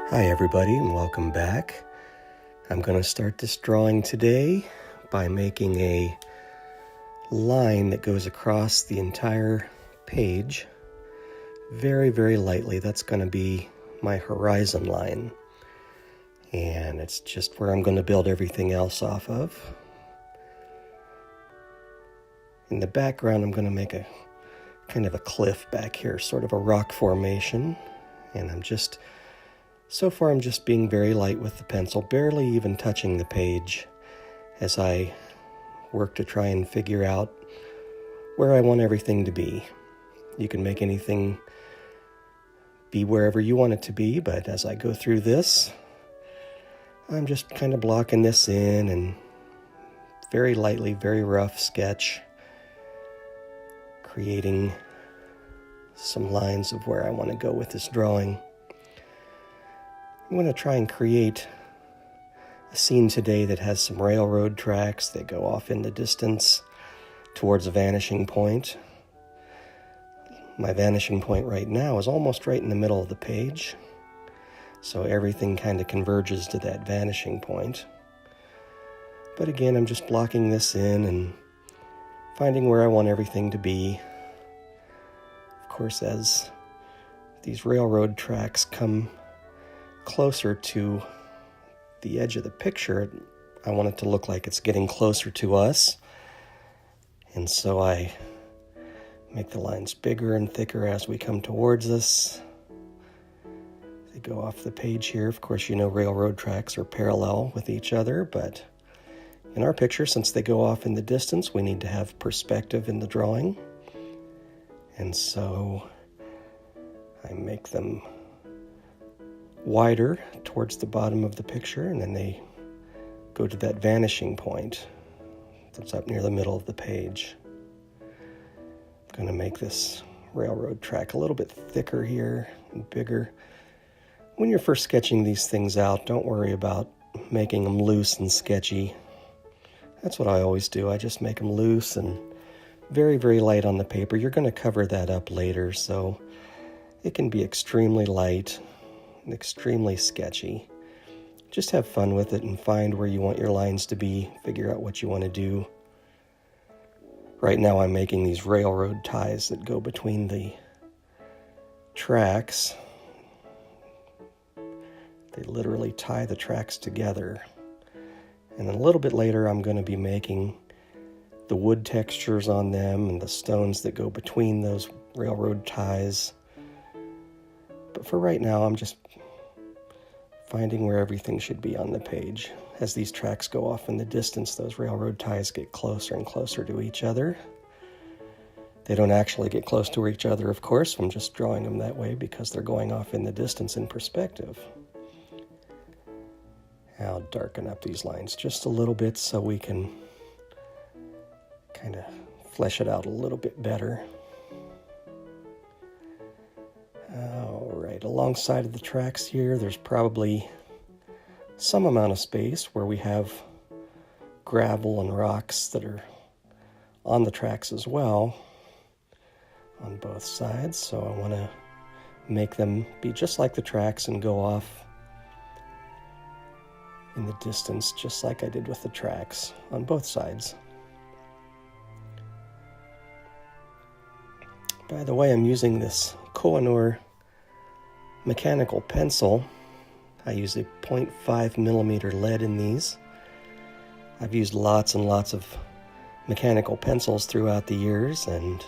Hi everybody and welcome back. I'm going to start this drawing today by making a line that goes across the entire page very, very lightly. That's going to be my horizon line. And it's just where I'm going to build everything else off of. In the background, I'm going to make a kind of a cliff back here, sort of a rock formation. And so far I'm just being very light with the pencil, barely even touching the page as I work to try and figure out where I want everything to be. You can make anything be wherever you want it to be, but as I go through this, I'm just kind of blocking this in and very lightly, very rough sketch, creating some lines of where I want to go with this drawing. I'm going to try and create a scene today that has some railroad tracks that go off in the distance towards a vanishing point. My vanishing point right now is almost right in the middle of the page, so everything kind of converges to that vanishing point. But again, I'm just blocking this in and finding where I want everything to be. Of course, as these railroad tracks come closer to the edge of the picture, I want it to look like it's getting closer to us. And so I make the lines bigger and thicker as we come towards us. They go off the page here. Of course, you know railroad tracks are parallel with each other, but in our picture, since they go off in the distance, we need to have perspective in the drawing. And so I make them wider towards the bottom of the picture, and then they go to that vanishing point that's up near the middle of the page. I'm going to make this railroad track a little bit thicker here and bigger. When you're first sketching these things out, don't worry about making them loose and sketchy. That's what I always do. I just make them loose and very, very light on the paper. You're going to cover that up later, so it can be extremely light, extremely sketchy. Just have fun with it and find where you want your lines to be, figure out what you want to do. Right now I'm making these railroad ties that go between the tracks. They literally tie the tracks together. And then a little bit later I'm going to be making the wood textures on them and the stones that go between those railroad ties. But for right now, I'm just finding where everything should be on the page. As these tracks go off in the distance, those railroad ties get closer and closer to each other. They don't actually get close to each other, of course. I'm just drawing them that way because they're going off in the distance in perspective. I'll darken up these lines just a little bit so we can kind of flesh it out a little bit better. All right, alongside of the tracks here, there's probably some amount of space where we have gravel and rocks that are on the tracks as well on both sides. So I want to make them be just like the tracks and go off in the distance just like I did with the tracks on both sides. By the way, I'm using this Koh-I-Noor mechanical pencil. I use a 0.5 millimeter lead in these. I've used lots and lots of mechanical pencils throughout the years, and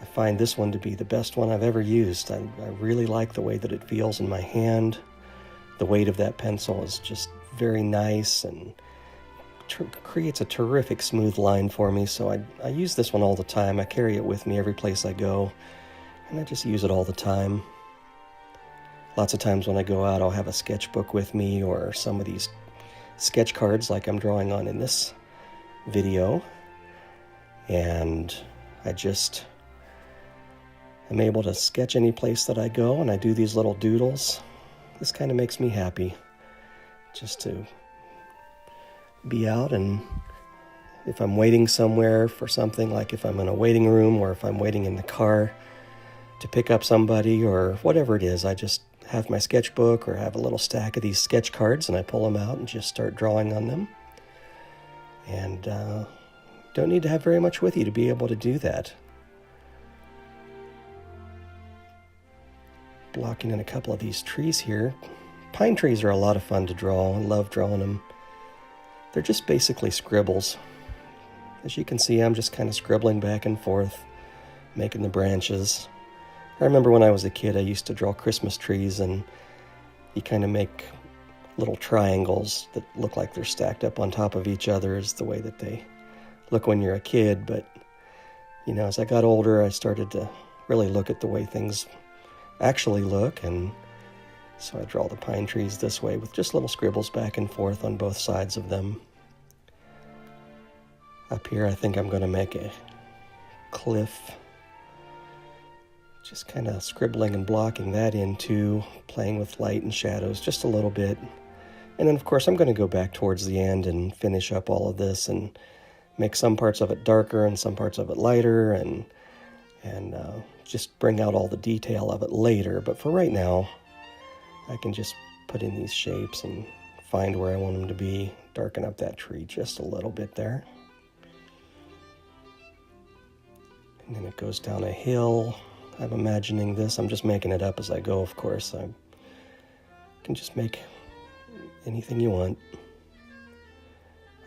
I find this one to be the best one I've ever used. I really like the way that it feels in my hand. The weight of that pencil is just very nice and creates a terrific smooth line for me, so I use this one all the time. I carry it with me every place I go, and I just use it all the time. Lots of times when I go out, I'll have a sketchbook with me or some of these sketch cards like I'm drawing on in this video, and I just am able to sketch any place that I go, and I do these little doodles. This kind of makes me happy just to be out, and if I'm waiting somewhere for something, like if I'm in a waiting room or if I'm waiting in the car to pick up somebody or whatever it is, I just have my sketchbook or have a little stack of these sketch cards, and I pull them out and just start drawing on them. And don't need to have very much with you to be able to do that. Blocking in a couple of these trees here. Pine trees are a lot of fun to draw. I love drawing them. They're just basically scribbles. As you can see, I'm just kind of scribbling back and forth, making the branches. I remember when I was a kid, I used to draw Christmas trees, and you kind of make little triangles that look like they're stacked up on top of each other is the way that they look when you're a kid. But, you know, as I got older, I started to really look at the way things actually look, and so I draw the pine trees this way with just little scribbles back and forth on both sides of them. Up here, I think I'm going to make a cliff. Just kind of scribbling and blocking that into, playing with light and shadows just a little bit. And then, of course, I'm going to go back towards the end and finish up all of this and make some parts of it darker and some parts of it lighter, and just bring out all the detail of it later. But for right now, I can just put in these shapes and find where I want them to be, darken up that tree just a little bit there. And then it goes down a hill. I'm imagining this. I'm just making it up as I go, of course. I can just make anything you want.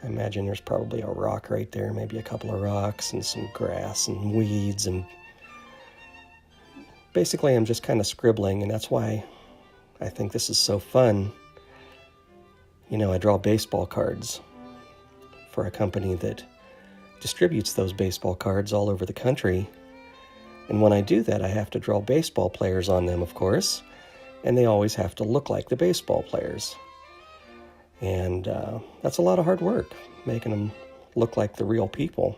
I imagine there's probably a rock right there, maybe a couple of rocks and some grass and weeds. And basically, I'm just kind of scribbling, and that's why I think this is so fun. You know, I draw baseball cards for a company that distributes those baseball cards all over the country. And when I do that, I have to draw baseball players on them, of course, and they always have to look like the baseball players. And that's a lot of hard work, making them look like the real people.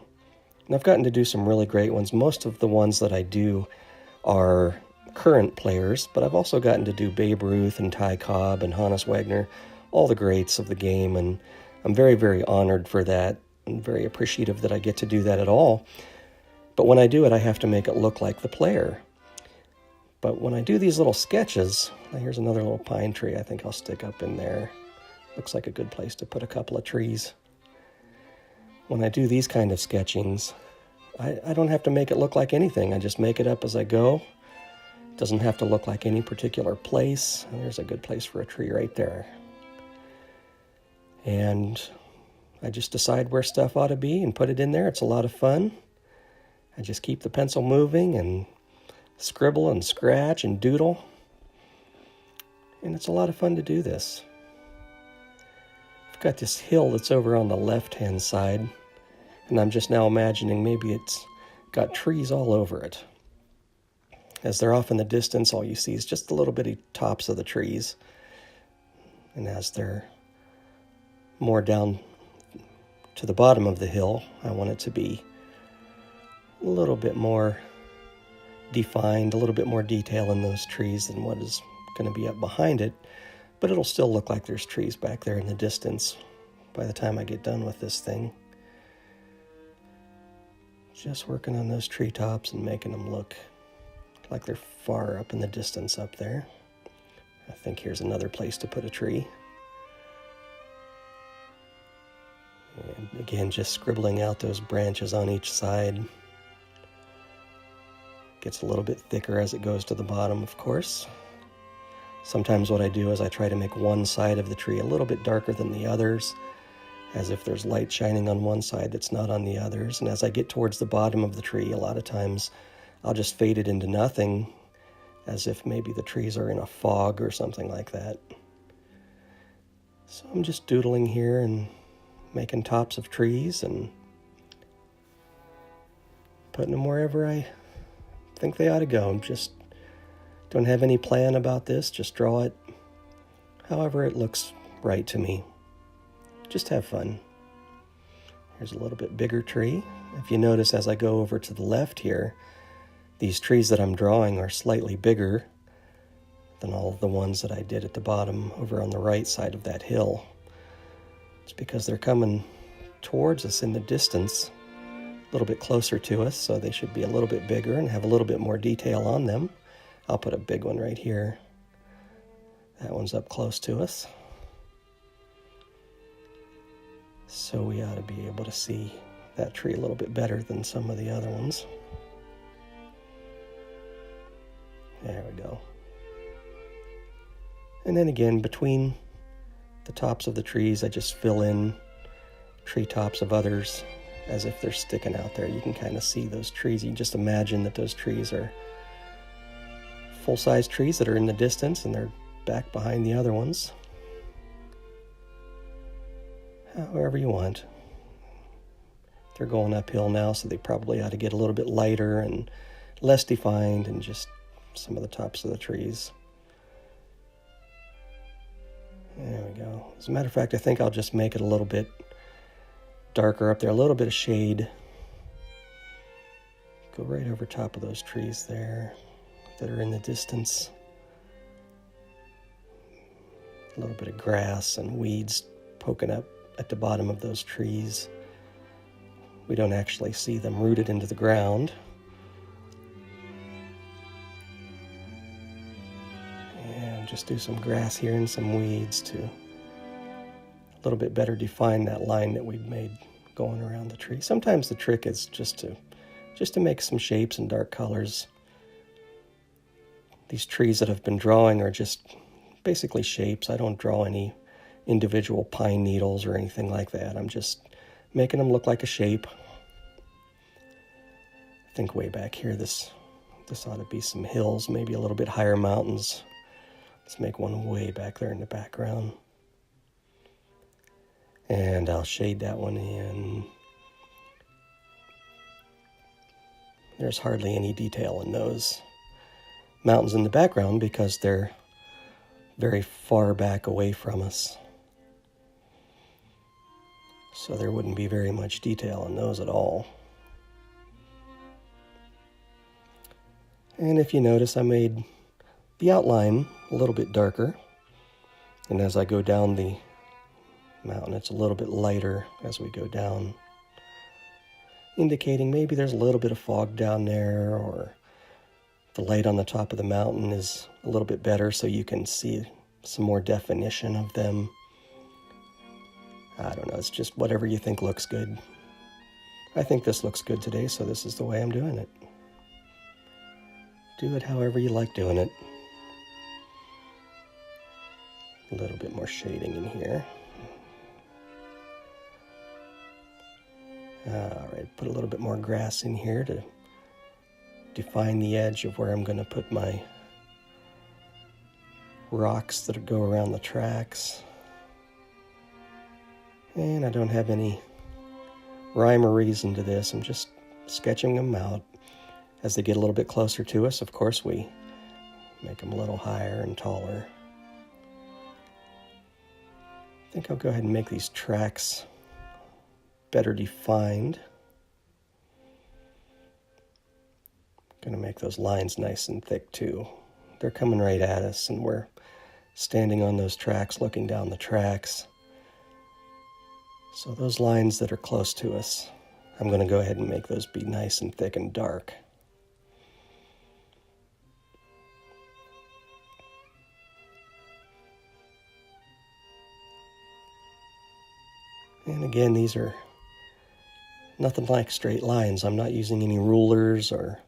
And I've gotten to do some really great ones. Most of the ones that I do are current players, but I've also gotten to do Babe Ruth and Ty Cobb and Honus Wagner, all the greats of the game, and I'm very, very honored for that. I'm very appreciative that I get to do that at all. But when I do it, I have to make it look like the player. But when I do these little sketches, here's another little pine tree I think I'll stick up in there. Looks like a good place to put a couple of trees. When I do these kind of sketchings, I don't have to make it look like anything. I just make it up as I go. It doesn't have to look like any particular place. And there's a good place for a tree right there. And I just decide where stuff ought to be and put it in there. It's a lot of fun. I just keep the pencil moving and scribble and scratch and doodle. And it's a lot of fun to do this. I've got this hill that's over on the left-hand side, and I'm just now imagining maybe it's got trees all over it. As they're off in the distance, all you see is just the little bitty tops of the trees. And as they're more down to the bottom of the hill, I want it to be a little bit more defined, a little bit more detail in those trees than what is going to be up behind it, but it'll still look like there's trees back there in the distance by the time I get done with this thing. Just working on those treetops and making them look like they're far up in the distance up there. I think here's another place to put a tree. And again, just scribbling out those branches on each side. Gets a little bit thicker as it goes to the bottom, of course. Sometimes what I do is I try to make one side of the tree a little bit darker than the others, as if there's light shining on one side that's not on the others. And as I get towards the bottom of the tree, a lot of times I'll just fade it into nothing, as if maybe the trees are in a fog or something like that. So I'm just doodling here and making tops of trees and putting them wherever I think they ought to go. Just don't have any plan about this. Just draw it however it looks right to me. Just have fun. Here's a little bit bigger tree. If you notice, as I go over to the left here, these trees that I'm drawing are slightly bigger than all of the ones that I did at the bottom over on the right side of that hill. It's because they're coming towards us in the distance, a little bit closer to us, so they should be a little bit bigger and have a little bit more detail on them. I'll put a big one right here. That one's up close to us. So we ought to be able to see that tree a little bit better than some of the other ones. There we go. And then again, between the tops of the trees, I just fill in treetops of others as if they're sticking out there. You can kind of see those trees. You can just imagine that those trees are full-size trees that are in the distance and they're back behind the other ones. However you want. They're going uphill now, so they probably ought to get a little bit lighter and less defined and just some of the tops of the trees. There we go. As a matter of fact, I think I'll just make it a little bit darker up there, a little bit of shade. Go right over top of those trees there that are in the distance. A little bit of grass and weeds poking up at the bottom of those trees. We don't actually see them rooted into the ground. And just do some grass here and some weeds to a little bit better define that line that we've made going around the tree. Sometimes the trick is just to make some shapes and dark colors. These trees that I've been drawing are just basically shapes. I don't draw any individual pine needles or anything like that. I'm just making them look like a shape. I think way back here, this ought to be some hills, maybe a little bit higher mountains. Let's make one way back there in the background. And I'll shade that one in. There's hardly any detail in those mountains in the background because they're very far back away from us. So there wouldn't be very much detail in those at all. And if you notice, I made the outline a little bit darker. And as I go down the mountain, it's a little bit lighter as we go down, indicating maybe there's a little bit of fog down there, or the light on the top of the mountain is a little bit better so you can see some more definition of them. I don't know, it's just whatever you think looks good. I think this looks good today, so this is the way I'm doing it. Do it however you like doing it. A little bit more shading in here. All right, put a little bit more grass in here to define the edge of where I'm going to put my rocks that go around the tracks. And I don't have any rhyme or reason to this. I'm just sketching them out. As they get a little bit closer to us, of course, we make them a little higher and taller. I think I'll go ahead and make these tracks better defined. I'm going to make those lines nice and thick too. They're coming right at us and we're standing on those tracks looking down the tracks. So those lines that are close to us, I'm going to go ahead and make those be nice and thick and dark. And again, these are nothing like straight lines. I'm not using any rulers or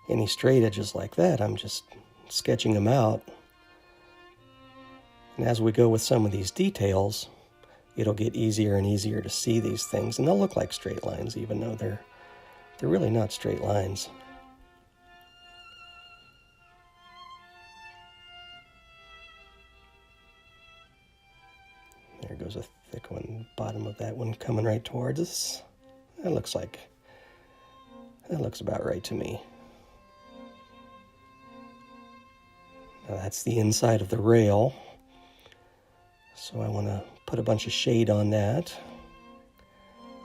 any straight edges like that. I'm just sketching them out. And as we go with some of these details, it'll get easier and easier to see these things. And they'll look like straight lines, even though they're really not straight lines. There goes a thick one, bottom of that one coming right towards us. That looks about right to me. Now that's the inside of the rail. So I want to put a bunch of shade on that.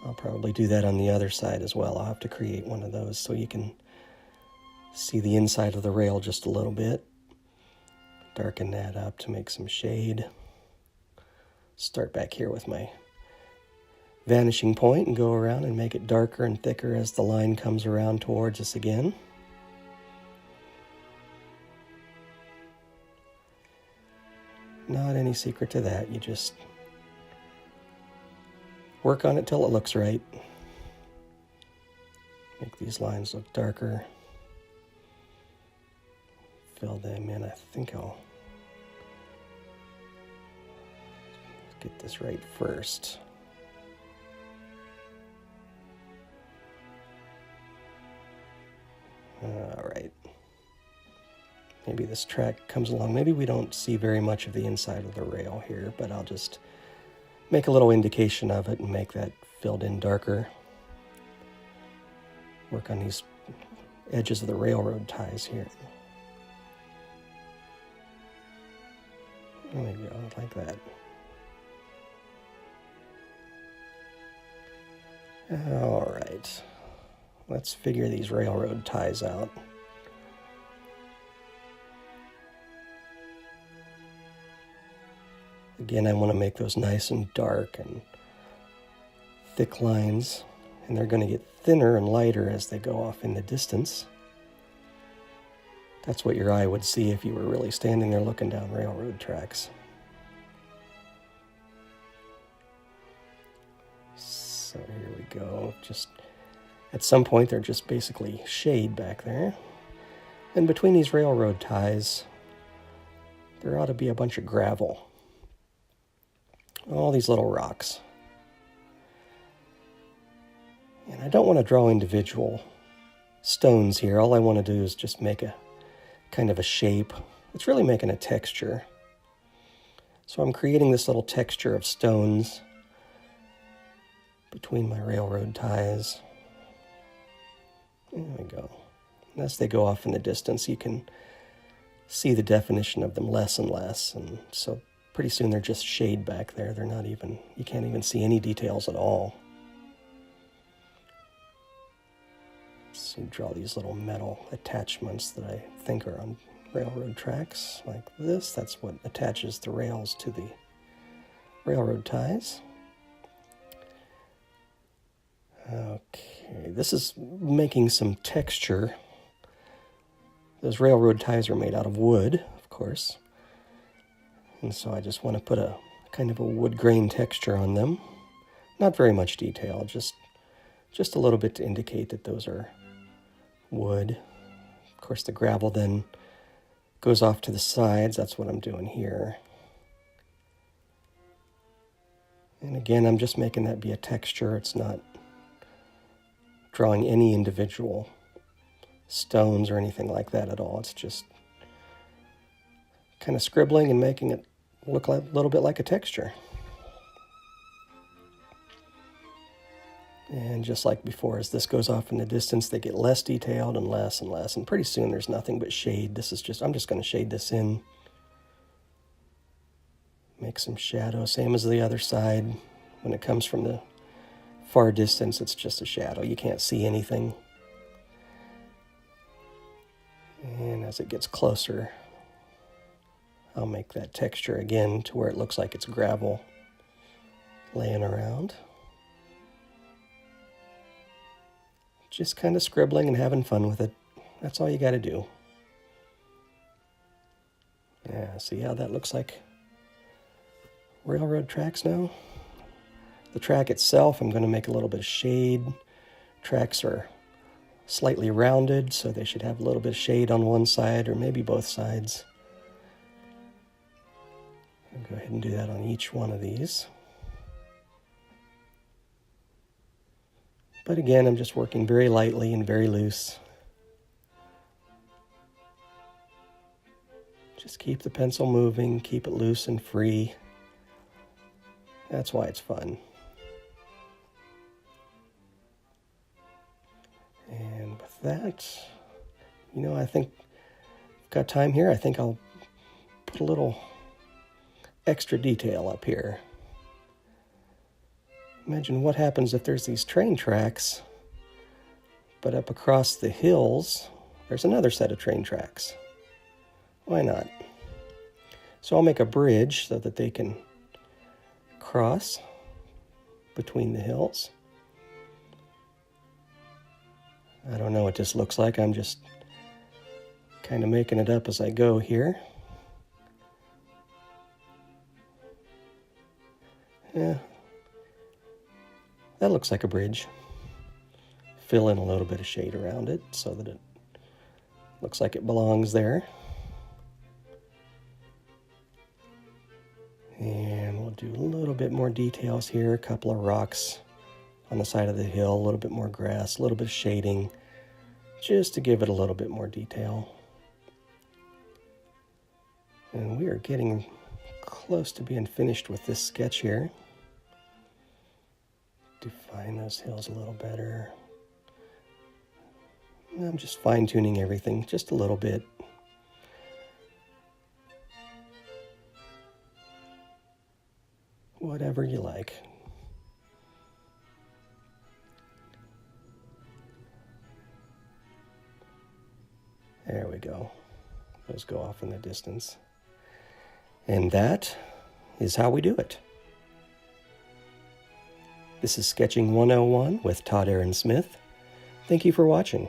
I'll probably do that on the other side as well. I'll have to create one of those so you can see the inside of the rail just a little bit. Darken that up to make some shade. Start back here with my vanishing point and go around and make it darker and thicker as the line comes around towards us again. Not any secret to that. You just work on it till it looks right. Make these lines look darker. Fill them in. I think I'll get this right first. All right. Maybe this track comes along. Maybe we don't see very much of the inside of the rail here, but I'll just make a little indication of it and make that filled in darker. Work on these edges of the railroad ties here. There we go, like that. All right, let's figure these railroad ties out. Again, I want to make those nice and dark and thick lines, and they're going to get thinner and lighter as they go off in the distance. That's what your eye would see if you were really standing there looking down railroad tracks. So here we go. Just at some point, they're just basically shade back there. And between these railroad ties, there ought to be a bunch of gravel. All these little rocks. And I don't want to draw individual stones here. All I want to do is just make a kind of a shape. It's really making a texture. So I'm creating this little texture of stones between my railroad ties. There we go. And as they go off in the distance, you can see the definition of them less and less. And so pretty soon they're just shade back there. They're not even, you can't even see any details at all. So draw these little metal attachments that I think are on railroad tracks like this. That's what attaches the rails to the railroad ties. Okay, this is making some texture. Those railroad ties are made out of wood, of course. And so I just want to put a kind of a wood grain texture on them. Not very much detail, just a little bit to indicate that those are wood. Of course, the gravel then goes off to the sides. That's what I'm doing here. And again, I'm just making that be a texture. It's not drawing any individual stones or anything like that at all. It's just kind of scribbling and making it look like, a little bit like a texture. And just like before, as this goes off in the distance, they get less detailed and less and less. And pretty soon there's nothing but shade. I'm just going to shade this in. Make some shadow, same as the other side. When it comes from the far distance, it's just a shadow. You can't see anything. And as it gets closer, I'll make that texture again to where it looks like it's gravel laying around. Just kind of scribbling and having fun with it. That's all you got to do. Yeah, see how that looks like railroad tracks now? The track itself, I'm going to make a little bit of shade. Tracks are slightly rounded, so they should have a little bit of shade on one side or maybe both sides. I'll go ahead and do that on each one of these. But again, I'm just working very lightly and very loose. Just keep the pencil moving, keep it loose and free. That's why it's fun. And with that, I think I've got time here. I think I'll put a little extra detail up here. Imagine what happens if there's these train tracks, but up across the hills, there's another set of train tracks. Why not? So I'll make a bridge so that they can cross between the hills. I don't know what this looks like. I'm just kind of making it up as I go here. Yeah, that looks like a bridge. Fill in a little bit of shade around it so that it looks like it belongs there. And we'll do a little bit more details here, a couple of rocks on the side of the hill, a little bit more grass, a little bit of shading, just to give it a little bit more detail. And we are getting close to being finished with this sketch here. Define those hills a little better. I'm just fine-tuning everything just a little bit. Whatever you like. There we go. Those go off in the distance. And that is how we do it. This is Sketching 101 with Todd Aaron Smith. Thank you for watching.